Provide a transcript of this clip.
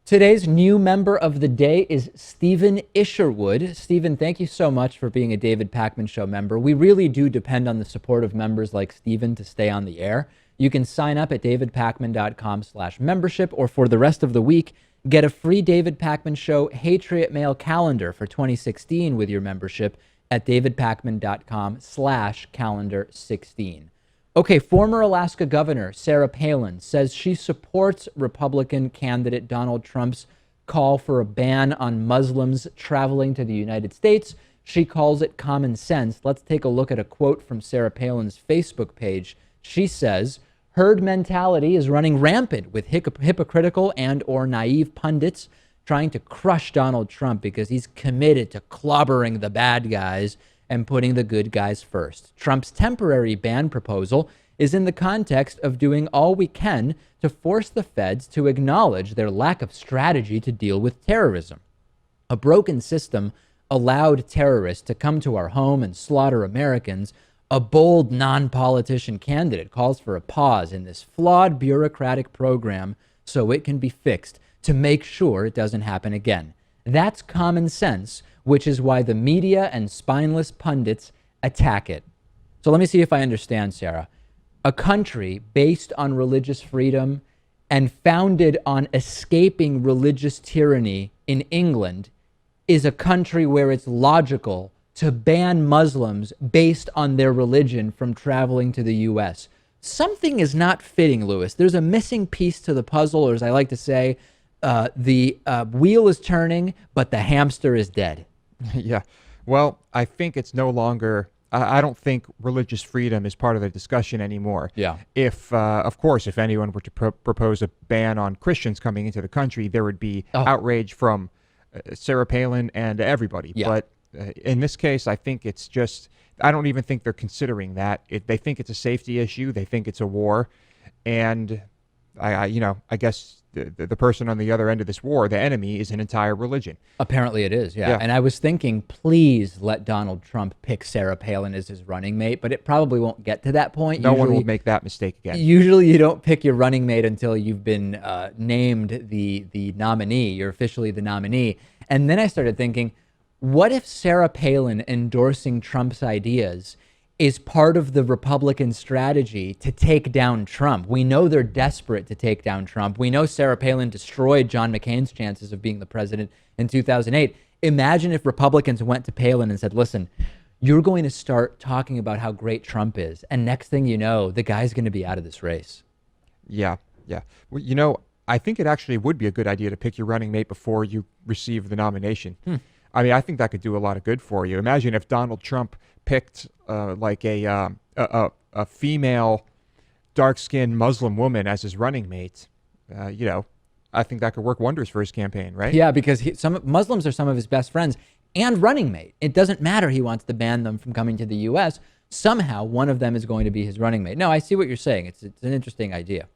Today's new member of the day is Stephen Isherwood. Stephen, thank you so much for being a David Pakman Show member. We really do depend on the support of members like Stephen to stay on the air. You can sign up at davidpakman.com/membership, or for the rest of the week, get a free David Pakman Show Patriot Mail calendar for 2016 with your membership at davidpakman.com/calendar16. Okay, former Alaska Governor Sarah Palin says she supports Republican candidate Donald Trump's call for a ban on Muslims traveling to the United States. She calls it common sense. Let's take a look at a quote from Sarah Palin's Facebook page. She says, herd mentality is running rampant with hypocritical and or naive pundits trying to crush Donald Trump because he's committed to clobbering the bad guys and putting the good guys first. Trump's temporary ban proposal is in the context of doing all we can to force the feds to acknowledge their lack of strategy to deal with terrorism. A broken system allowed terrorists to come to our home and slaughter Americans. A bold non-politician candidate calls for a pause in this flawed bureaucratic program so it can be fixed to make sure it doesn't happen again. That's common sense, which is why the media and spineless pundits attack it. So let me see if I understand, Sarah. A country based on religious freedom and founded on escaping religious tyranny in England is a country where it's logical to ban Muslims based on their religion from traveling to the U.S. Something is not fitting, Lewis. There's a missing piece to the puzzle, or as I like to say, the wheel is turning, but the hamster is dead. Yeah. Well, I think it's no longer, I don't think religious freedom is part of the discussion anymore. Yeah. If, of course, if anyone were to propose a ban on Christians coming into the country, there would be outrage from Sarah Palin and everybody. Yeah. But in this case, I think it's just, I don't even think they're considering that. They think it's a safety issue. They think it's a war. And I guess the person on the other end of this war, the enemy, is an entire religion. Apparently it is, yeah. And I was thinking, please let Donald Trump pick Sarah Palin as his running mate, but it probably won't get to that point. No one will make that mistake again. Usually you don't pick your running mate until you've been named the nominee. You're officially the nominee. And then I started thinking, what if Sarah Palin endorsing Trump's ideas is part of the Republican strategy to take down Trump? We know they're desperate to take down Trump. We know Sarah Palin destroyed John McCain's chances of being the president in 2008. Imagine if Republicans went to Palin and said, listen, you're going to start talking about how great Trump is. And next thing you know, the guy's going to be out of this race. Yeah. Well, I think it actually would be a good idea to pick your running mate before you receive the nomination. I mean, I think that could do a lot of good for you. Imagine if Donald Trump picked like a female, dark-skinned Muslim woman as his running mate. I think that could work wonders for his campaign, right? Yeah, because some Muslims are some of his best friends and running mate. It doesn't matter he wants to ban them from coming to the U.S. Somehow, one of them is going to be his running mate. No, I see what you're saying. It's an interesting idea.